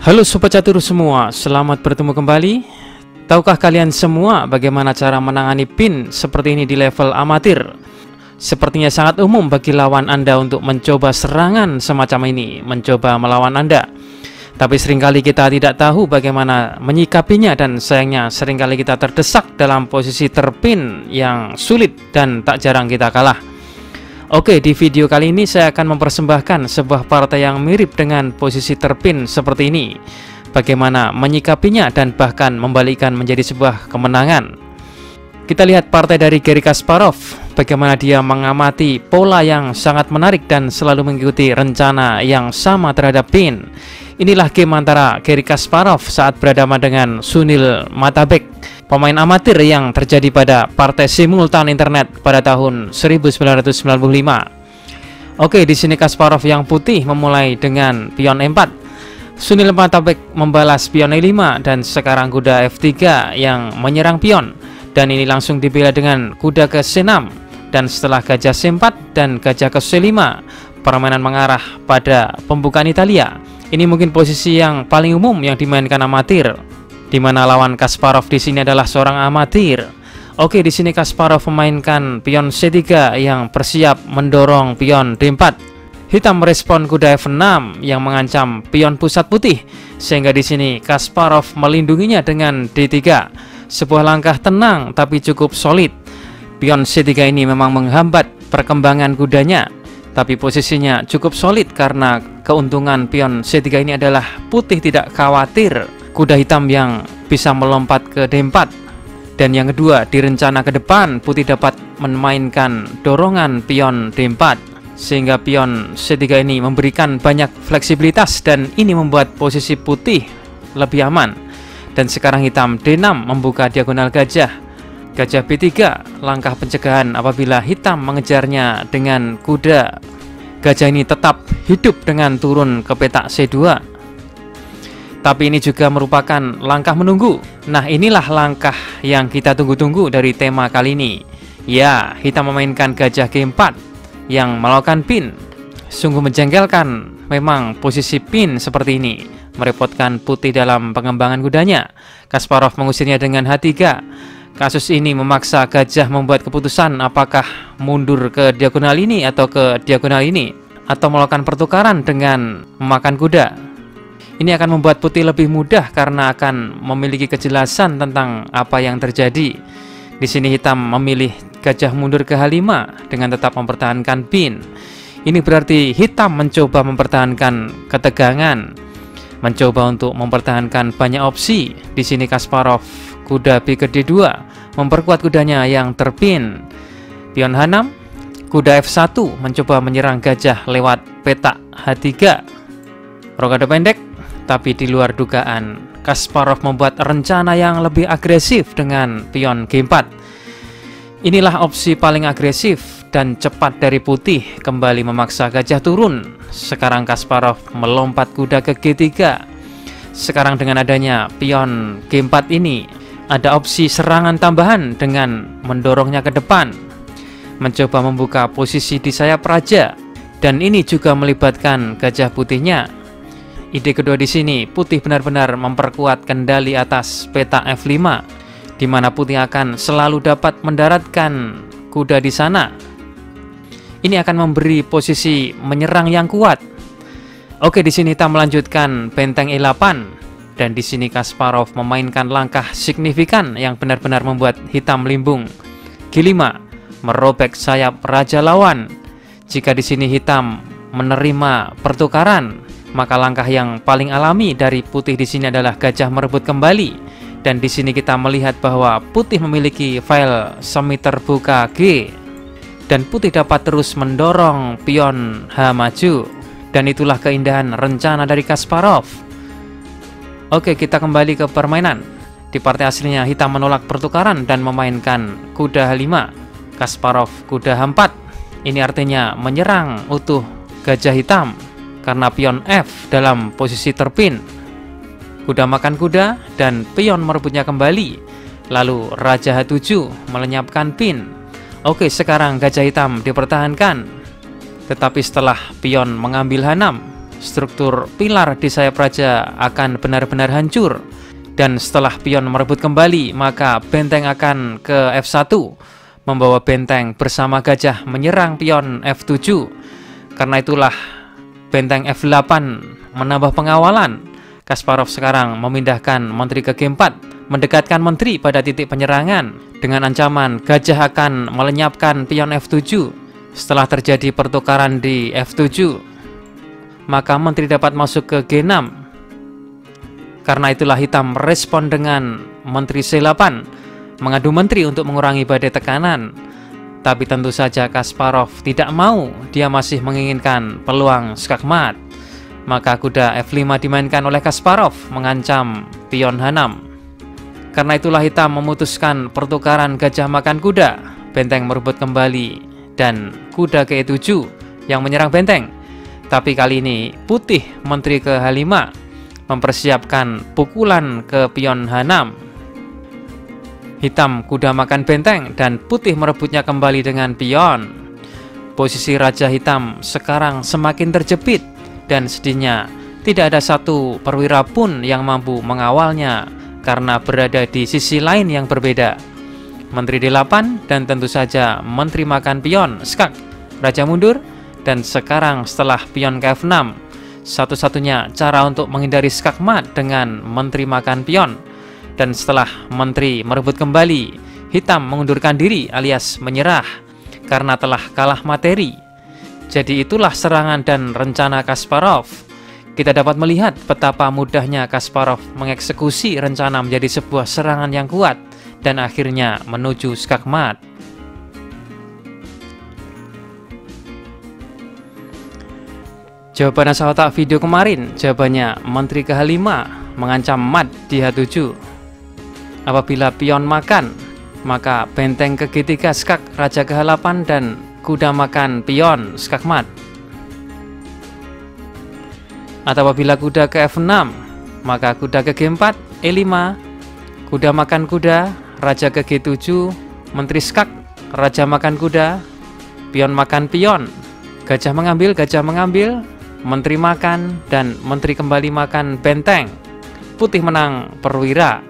Halo Sobat Catur semua, selamat bertemu kembali. Tahukah kalian semua bagaimana cara menangani pin seperti ini di level amatir? Sepertinya sangat umum bagi lawan Anda untuk mencoba serangan semacam ini, mencoba melawan Anda. Tapi seringkali kita tidak tahu bagaimana menyikapinya, dan sayangnya seringkali kita terdesak dalam posisi terpin yang sulit dan tak jarang kita kalah. Oke, di video kali ini saya akan mempersembahkan sebuah partai yang mirip dengan posisi terpin seperti ini. Bagaimana menyikapinya dan bahkan membalikkan menjadi sebuah kemenangan. Kita lihat partai dari Garry Kasparov, bagaimana dia mengamati pola yang sangat menarik dan selalu mengikuti rencana yang sama terhadap pin. Inilah game antara Garry Kasparov saat berhadapan dengan Sunil Matabek, pemain amatir yang terjadi pada partai simultan internet pada tahun 1995. Oke, di sini Kasparov yang putih memulai dengan pion E4. Sunil Matabek membalas pion E5 dan sekarang kuda F3 yang menyerang pion. Dan ini langsung dibela dengan kuda ke C6, dan setelah gajah C4 dan gajah ke C5, permainan mengarah pada pembukaan Italia. Ini mungkin posisi yang paling umum yang dimainkan amatir, di mana lawan Kasparov di sini adalah seorang amatir. Oke, di sini Kasparov memainkan pion C3 yang bersiap mendorong pion D4. Hitam merespon kuda F6 yang mengancam pion pusat putih, sehingga di sini Kasparov melindunginya dengan D3. Sebuah langkah tenang tapi cukup solid. Pion C3 ini memang menghambat perkembangan kudanya, tapi posisinya cukup solid karena keuntungan pion C3 ini adalah putih tidak khawatir kuda hitam yang bisa melompat ke D4. Dan yang kedua, di rencana ke depan putih dapat memainkan dorongan pion D4, sehingga pion C3 ini memberikan banyak fleksibilitas, dan ini membuat posisi putih lebih aman. Dan sekarang hitam D6 membuka diagonal gajah. Gajah B3, langkah pencegahan apabila hitam mengejarnya dengan kuda. Gajah ini tetap hidup dengan turun ke petak C2. Tapi ini juga merupakan langkah menunggu. Nah, inilah langkah yang kita tunggu-tunggu dari tema kali ini. Ya, hitam memainkan gajah G4 yang melakukan pin. Sungguh menjengkelkan memang posisi pin seperti ini, merepotkan putih dalam pengembangan kudanya. Kasparov mengusirnya dengan H3. Kasus ini memaksa gajah membuat keputusan apakah mundur ke diagonal ini atau ke diagonal ini, atau melakukan pertukaran dengan memakan kuda. Ini akan membuat putih lebih mudah karena akan memiliki kejelasan tentang apa yang terjadi. Di sini hitam memilih gajah mundur ke H5 dengan tetap mempertahankan pin. Ini berarti hitam mencoba mempertahankan ketegangan, mencoba untuk mempertahankan banyak opsi. Di sini Kasparov kuda B ke D2 memperkuat kudanya yang terpin. Pion H6, kuda F1 mencoba menyerang gajah lewat petak H3. Rokade pendek, tapi di luar dugaan Kasparov membuat rencana yang lebih agresif dengan pion G4. Inilah opsi paling agresif dan cepat dari putih, kembali memaksa gajah turun. Sekarang Kasparov melompat kuda ke G3. Sekarang dengan adanya pion G4 ini, ada opsi serangan tambahan dengan mendorongnya ke depan, mencoba membuka posisi di sayap raja, dan ini juga melibatkan gajah putihnya. Ide kedua di sini, putih benar-benar memperkuat kendali atas peta F5, di mana putih akan selalu dapat mendaratkan kuda di sana. Ini akan memberi posisi menyerang yang kuat. Oke, di sini hitam melanjutkan benteng E8, dan di sini Kasparov memainkan langkah signifikan yang benar-benar membuat hitam limbung. G5 merobek sayap raja lawan. Jika di sini hitam menerima pertukaran, maka langkah yang paling alami dari putih di sini adalah gajah merebut kembali. Dan di sini kita melihat bahwa putih memiliki file semi terbuka G, dan putih dapat terus mendorong pion H maju. Dan itulah keindahan rencana dari Kasparov. Oke, kita kembali ke permainan. Di partai aslinya hitam menolak pertukaran dan memainkan kuda H5. Kasparov kuda H4. Ini artinya menyerang utuh gajah hitam karena pion F dalam posisi terpin. Kuda makan kuda dan pion merebutnya kembali. Lalu raja H7 melenyapkan pin. Oke, sekarang gajah hitam dipertahankan. Tetapi setelah pion mengambil H6, struktur pilar di sayap raja akan benar-benar hancur. Dan setelah pion merebut kembali, maka benteng akan ke F1, membawa benteng bersama gajah menyerang pion F7. Karena itulah benteng F8 menambah pengawalan. Kasparov sekarang memindahkan menteri ke G4, mendekatkan menteri pada titik penyerangan dengan ancaman gajah akan melenyapkan pion F7. Setelah terjadi pertukaran di F7, maka menteri dapat masuk ke G6. Karena itulah hitam merespon dengan menteri C8, mengadu menteri untuk mengurangi badai tekanan. Tapi tentu saja Kasparov tidak mau, dia masih menginginkan peluang skakmat. Maka kuda F5 dimainkan oleh Kasparov, mengancam pion H6. Karena itulah hitam memutuskan pertukaran gajah makan kuda, benteng merebut kembali, dan kuda ke E7 yang menyerang benteng. Tapi kali ini putih menteri ke H5, mempersiapkan pukulan ke pion H6. Hitam kuda makan benteng dan putih merebutnya kembali dengan pion. Posisi raja hitam sekarang semakin terjepit dan sedihnya tidak ada satu perwira pun yang mampu mengawalnya karena berada di sisi lain yang berbeda. Menteri D8 dan tentu saja menteri makan pion skak. Raja mundur dan sekarang setelah pion ke F6, satu-satunya cara untuk menghindari skakmat dengan menteri makan pion. Dan setelah menteri merebut kembali, hitam mengundurkan diri alias menyerah karena telah kalah materi. Jadi itulah serangan dan rencana Kasparov. Kita dapat melihat betapa mudahnya Kasparov mengeksekusi rencana menjadi sebuah serangan yang kuat dan akhirnya menuju skakmat. Jawaban asal otak video kemarin, jawabannya menteri ke H5 mengancam mat di H7. Apabila pion makan, maka benteng ke G3 skak, raja ke H8 dan kuda makan pion skak mat. Atau apabila kuda ke F6, maka kuda ke G4, E5, kuda makan kuda, raja ke G7, menteri skak, raja makan kuda, pion makan pion, gajah mengambil, menteri makan, dan menteri kembali makan benteng. Putih menang perwira.